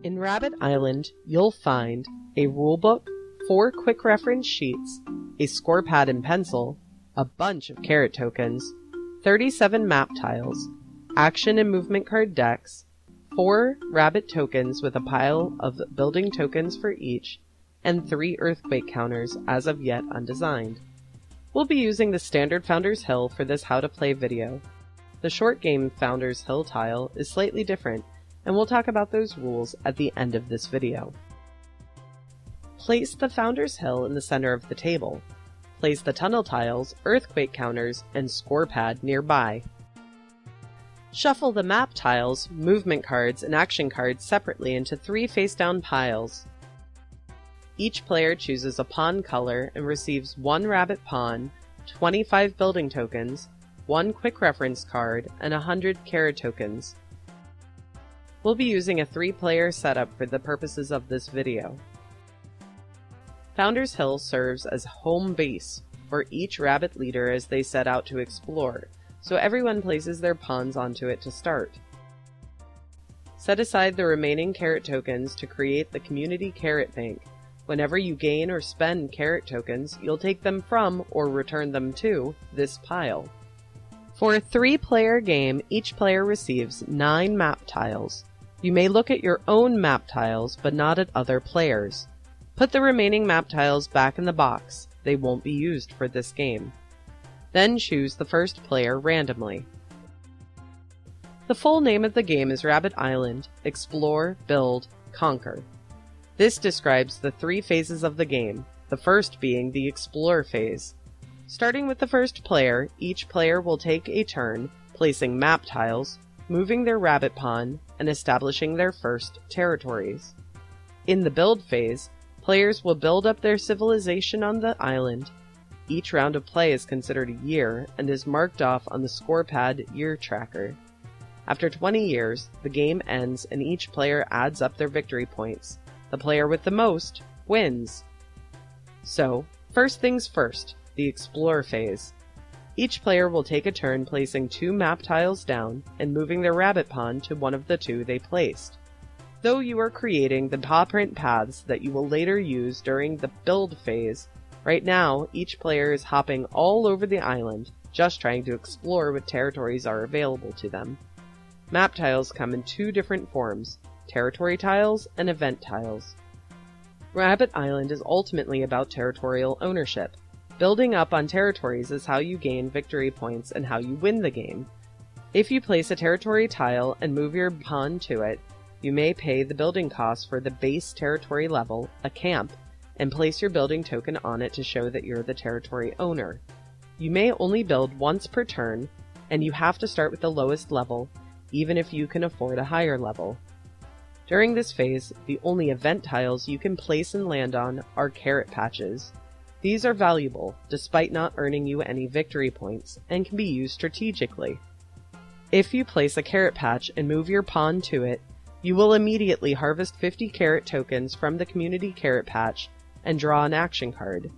In Rabbit Island, you'll find a rulebook, 4 quick reference sheets, a score pad and pencil, a bunch of carrot tokens, 37 map tiles, action and movement card decks, 4 rabbit tokens with a pile of building tokens for each, and 3 earthquake counters as of yet undesigned. We'll be using the standard Founders Hill for this how to play video. The short game Founders Hill tile is slightly different, and we'll talk about those rules at the end of this video. Place the Founders Hill in the center of the table. Place the tunnel tiles, earthquake counters, and score pad nearby. Shuffle the map tiles, movement cards, and action cards separately into 3 face-down piles. Each player chooses a pawn color and receives 1 rabbit pawn, 25 building tokens, 1 quick reference card, and 100 carrot tokens. We'll be using a 3-player setup for the purposes of this video. Founders Hill serves as home base for each rabbit leader as they set out to explore, so everyone places their pawns onto it to start. Set aside the remaining carrot tokens to create the Community Carrot Bank. Whenever you gain or spend carrot tokens, you'll take them from, or return them to, this pile. For a 3-player game, each player receives 9 map tiles. You may look at your own map tiles, but not at other players. Put the remaining map tiles back in the box. They won't be used for this game. Then choose the first player randomly. The full name of the game is Rabbit Island, Explore, Build, Conquer. This describes the 3 phases of the game, the first being the Explore phase. Starting with the first player, each player will take a turn, placing map tiles, moving their rabbit pawn, and establishing their first territories. In the build phase, players will build up their civilization on the island. Each round of play is considered a year and is marked off on the score pad year tracker. After 20 years, the game ends and each player adds up their victory points. The player with the most wins. So, first things first, the Explore phase. Each player will take a turn placing 2 map tiles down and moving their rabbit pawn to one of the 2 they placed. Though you are creating the paw print paths that you will later use during the build phase, right now each player is hopping all over the island, just trying to explore what territories are available to them. Map tiles come in 2 different forms, territory tiles and event tiles. Rabbit Island is ultimately about territorial ownership. Building up on territories is how you gain victory points and how you win the game. If you place a territory tile and move your pawn to it, you may pay the building cost for the base territory level, a camp, and place your building token on it to show that you're the territory owner. You may only build once per turn, and you have to start with the lowest level, even if you can afford a higher level. During this phase, the only event tiles you can place and land on are carrot patches. These are valuable, despite not earning you any victory points, and can be used strategically. If you place a carrot patch and move your pawn to it, you will immediately harvest 50 carrot tokens from the Community Carrot Patch and draw an action card.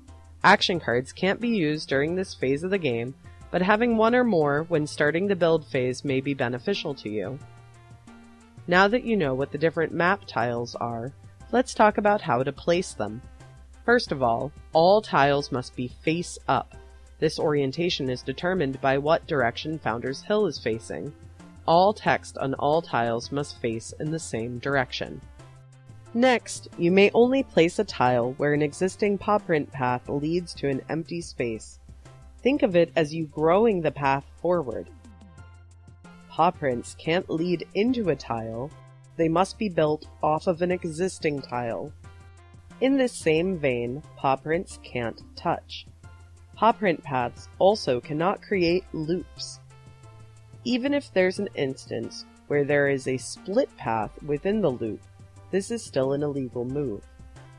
Action cards can't be used during this phase of the game, but having 1 or more when starting the build phase may be beneficial to you. Now that you know what the different map tiles are, let's talk about how to place them. First of all tiles must be face up. This orientation is determined by what direction Founders Hill is facing. All text on all tiles must face in the same direction. Next, you may only place a tile where an existing paw print path leads to an empty space. Think of it as you growing the path forward. Paw prints can't lead into a tile, they must be built off of an existing tile. In this same vein, paw prints can't touch. Paw print paths also cannot create loops. Even if there's an instance where there is a split path within the loop, this is still an illegal move.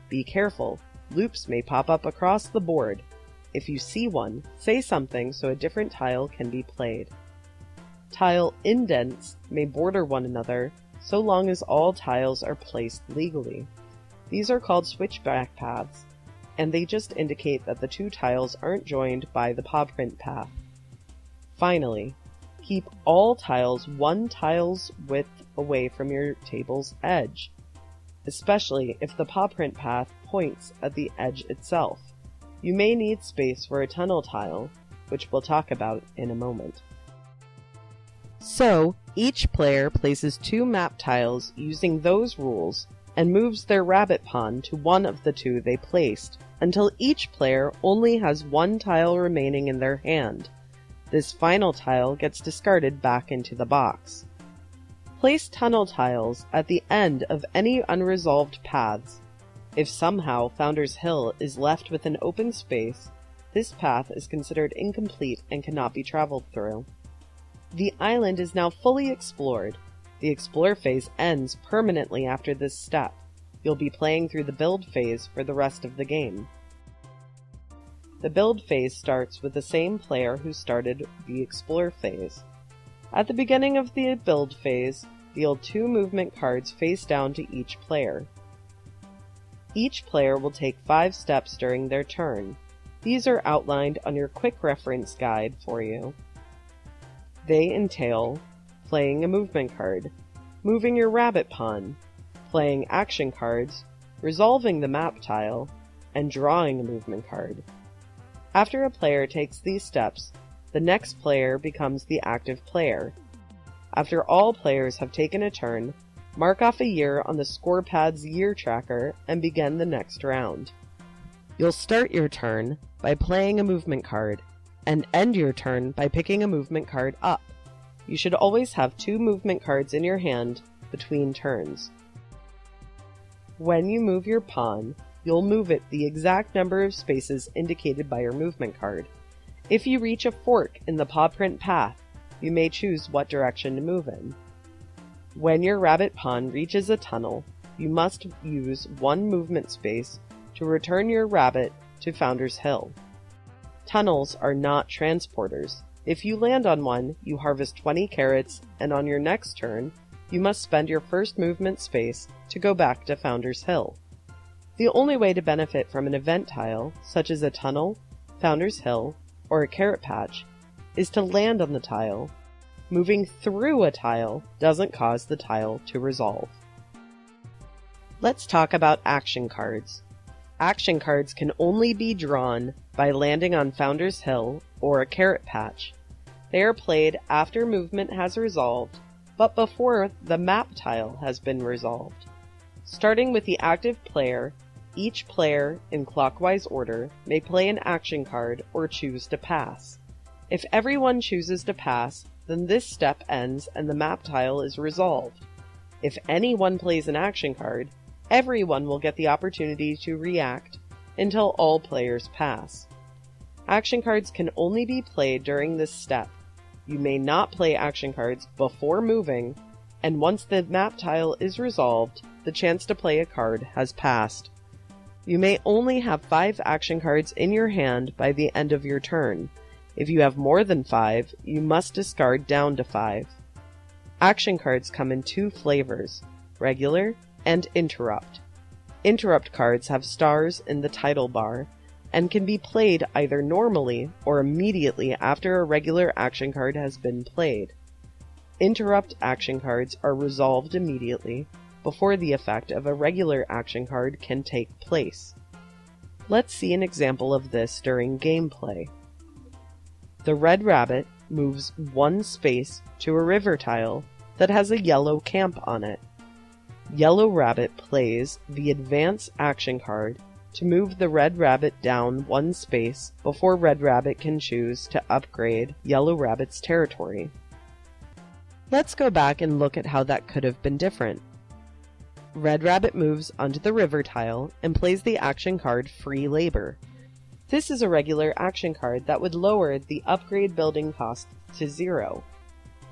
Be careful, loops may pop up across the board. If you see one, say something so a different tile can be played. Tile indents may border one another so long as all tiles are placed legally. These are called switchback paths, and they just indicate that the 2 tiles aren't joined by the paw print path. Finally, keep all tiles 1 tile's width away from your table's edge. especially if the paw print path points at the edge itself. You may need space for a tunnel tile, which we'll talk about in a moment. So, each player places 2 map tiles using those rules and moves their rabbit pawn to one of the 2 they placed, until each player only has 1 tile remaining in their hand. This final tile gets discarded back into the box. Place tunnel tiles at the end of any unresolved paths. If somehow Founder's Hill is left with an open space, this path is considered incomplete and cannot be traveled through. The island is now fully explored. The explore phase ends permanently after this step. You'll be playing through the build phase for the rest of the game. The build phase starts with the same player who started the explore phase. At the beginning of the build phase, deal 2 movement cards face down to each player. Each player will take 5 steps during their turn. These are outlined on your quick reference guide for you. They entail playing a movement card, moving your rabbit pawn, playing action cards, resolving the map tile, and drawing a movement card. After a player takes these steps, the next player becomes the active player. After all players have taken a turn, mark off a year on the score pad's year tracker and begin the next round. You'll start your turn by playing a movement card, and end your turn by picking a movement card up. You should always have 2 movement cards in your hand between turns. When you move your pawn, you'll move it the exact number of spaces indicated by your movement card. If you reach a fork in the paw print path, you may choose what direction to move in. When your rabbit pawn reaches a tunnel, you must use 1 movement space to return your rabbit to Founder's Hill. Tunnels are not transporters. If you land on one, you harvest 20 carrots, and on your next turn, you must spend your first movement space to go back to Founder's Hill. The only way to benefit from an event tile, such as a tunnel, Founder's Hill, or a carrot patch, is to land on the tile. Moving through a tile doesn't cause the tile to resolve. Let's talk about action cards. Action cards can only be drawn by landing on Founder's Hill or a carrot patch. They are played after movement has resolved, but before the map tile has been resolved. Starting with the active player, each player, in clockwise order, may play an action card or choose to pass. If everyone chooses to pass, then this step ends and the map tile is resolved. If anyone plays an action card, everyone will get the opportunity to react until all players pass. Action cards can only be played during this step. You may not play action cards before moving, and once the map tile is resolved, the chance to play a card has passed. You may only have 5 action cards in your hand by the end of your turn. If you have more than 5, you must discard down to 5. Action cards come in 2 flavors, regular and interrupt. Interrupt cards have stars in the title bar and can be played either normally or immediately after a regular action card has been played. Interrupt action cards are resolved immediately before the effect of a regular action card can take place. Let's see an example of this during gameplay. The red rabbit moves 1 space to a river tile that has a yellow camp on it. Yellow Rabbit plays the Advance action card to move the Red Rabbit down 1 space before Red Rabbit can choose to upgrade Yellow Rabbit's territory. Let's go back and look at how that could have been different. Red Rabbit moves onto the river tile and plays the action card Free Labor. This is a regular action card that would lower the upgrade building cost to 0.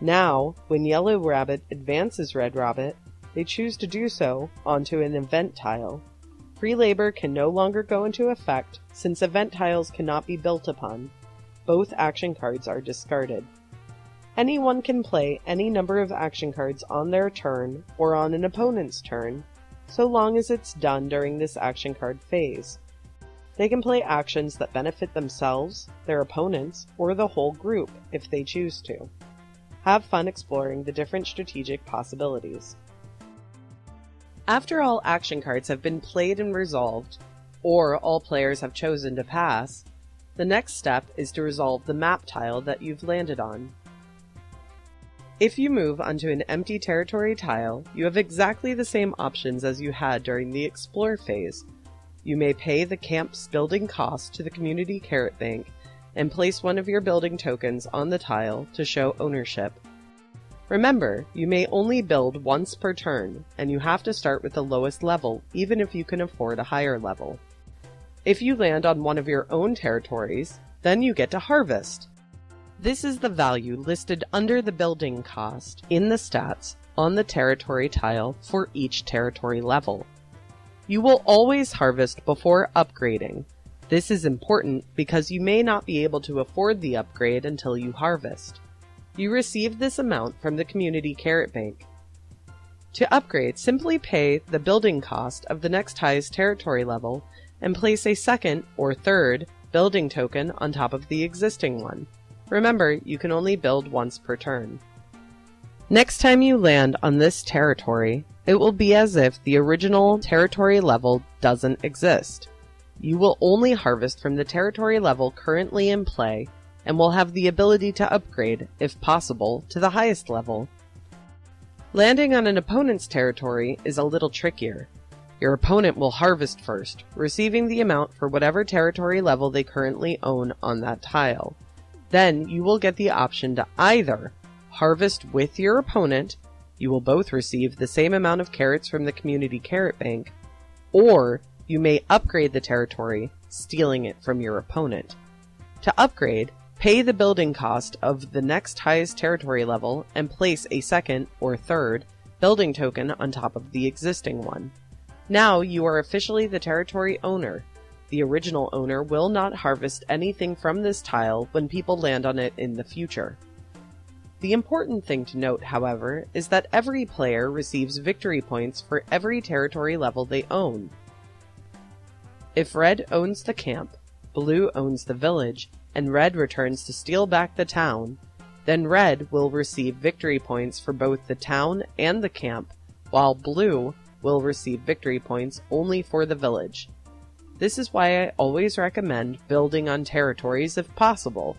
Now, when Yellow Rabbit advances Red Rabbit, they choose to do so onto an event tile. Free labor can no longer go into effect since event tiles cannot be built upon. Both action cards are discarded. Anyone can play any number of action cards on their turn or on an opponent's turn, so long as it's done during this action card phase. They can play actions that benefit themselves, their opponents, or the whole group if they choose to. Have fun exploring the different strategic possibilities. After all action cards have been played and resolved, or all players have chosen to pass, the next step is to resolve the map tile that you've landed on. If you move onto an empty territory tile, you have exactly the same options as you had during the Explore phase. You may pay the camp's building cost to the Community Carrot Bank and place one of your building tokens on the tile to show ownership. Remember, you may only build once per turn, and you have to start with the lowest level, even if you can afford a higher level. If you land on one of your own territories, then you get to harvest. This is the value listed under the building cost in the stats on the territory tile for each territory level. You will always harvest before upgrading. This is important because you may not be able to afford the upgrade until you harvest. You receive this amount from the Community Carrot Bank. To upgrade, simply pay the building cost of the next highest territory level and place a second or third building token on top of the existing one. Remember, you can only build once per turn. Next time you land on this territory, it will be as if the original territory level doesn't exist. You will only harvest from the territory level currently in play and will have the ability to upgrade, if possible, to the highest level. Landing on an opponent's territory is a little trickier. Your opponent will harvest first, receiving the amount for whatever territory level they currently own on that tile. Then you will get the option to either harvest with your opponent, you will both receive the same amount of carrots from the Community Carrot Bank, or you may upgrade the territory, stealing it from your opponent. To upgrade, pay the building cost of the next highest territory level and place a second or third building token on top of the existing one. Now you are officially the territory owner. The original owner will not harvest anything from this tile when people land on it in the future. The important thing to note, however, is that every player receives victory points for every territory level they own. If red owns the camp, blue owns the village, and red returns to steal back the town, then red will receive victory points for both the town and the camp, while blue will receive victory points only for the village. This is why I always recommend building on territories if possible.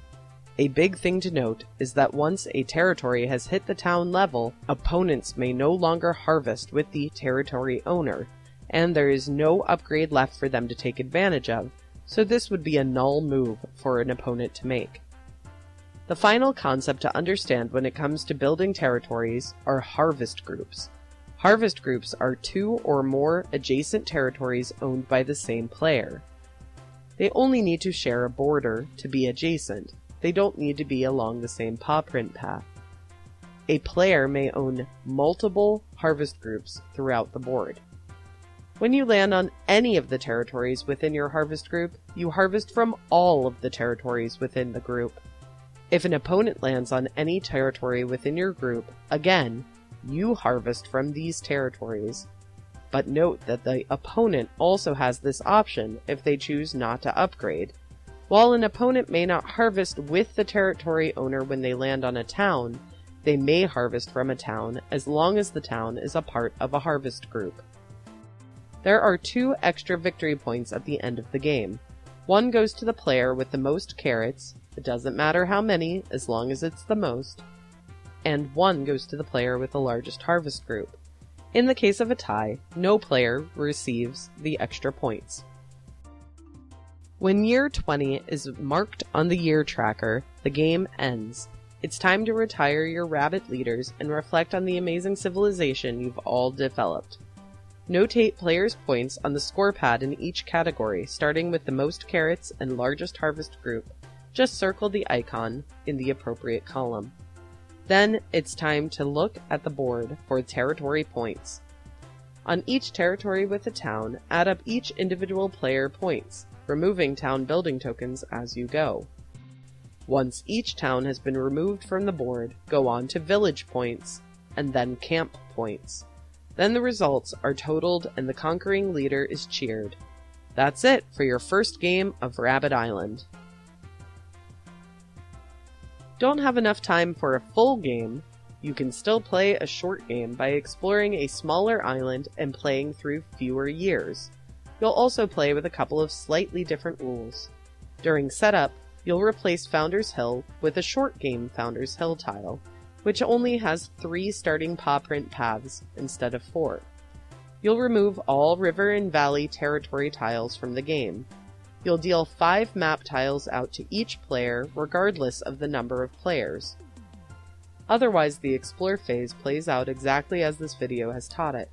A big thing to note is that once a territory has hit the town level, opponents may no longer harvest with the territory owner, and there is no upgrade left for them to take advantage of, so this would be a null move for an opponent to make. The final concept to understand when it comes to building territories are harvest groups. Harvest groups are two or more adjacent territories owned by the same player. They only need to share a border to be adjacent. They don't need to be along the same paw print path. A player may own multiple harvest groups throughout the board. When you land on any of the territories within your harvest group, you harvest from all of the territories within the group. If an opponent lands on any territory within your group, again, you harvest from these territories. But note that the opponent also has this option if they choose not to upgrade. While an opponent may not harvest with the territory owner when they land on a town, they may harvest from a town as long as the town is a part of a harvest group. There are 2 extra victory points at the end of the game. One goes to the player with the most carrots, it doesn't matter how many as long as it's the most, and 1 goes to the player with the largest harvest group. In the case of a tie, no player receives the extra points. When year 20 is marked on the year tracker, the game ends. It's time to retire your rabbit leaders and reflect on the amazing civilization you've all developed. Notate players' points on the score pad in each category, starting with the most carrots and largest harvest group. Just circle the icon in the appropriate column. Then it's time to look at the board for territory points. On each territory with a town, add up each individual player points, removing town building tokens as you go. Once each town has been removed from the board, go on to village points, and then camp points. Then the results are totaled and the conquering leader is cheered. That's it for your first game of Rabbit Island. Don't have enough time for a full game? You can still play a short game by exploring a smaller island and playing through fewer years. You'll also play with a couple of slightly different rules. During setup, you'll replace Founder's Hill with a short game Founder's Hill tile, which only has 3 starting paw print paths instead of 4. You'll remove all river and valley territory tiles from the game. You'll deal 5 map tiles out to each player regardless of the number of players. Otherwise, the Explore phase plays out exactly as this video has taught it.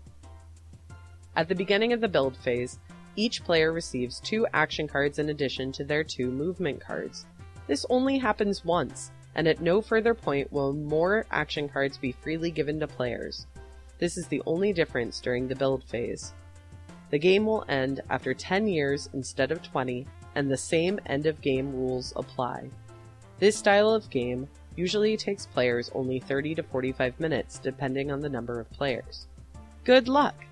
At the beginning of the build phase, each player receives 2 action cards in addition to their 2 movement cards. This only happens once, and at no further point will more action cards be freely given to players. This is the only difference during the build phase. The game will end after 10 years instead of 20, and the same end-of-game rules apply. This style of game usually takes players only 30 to 45 minutes, depending on the number of players. Good luck!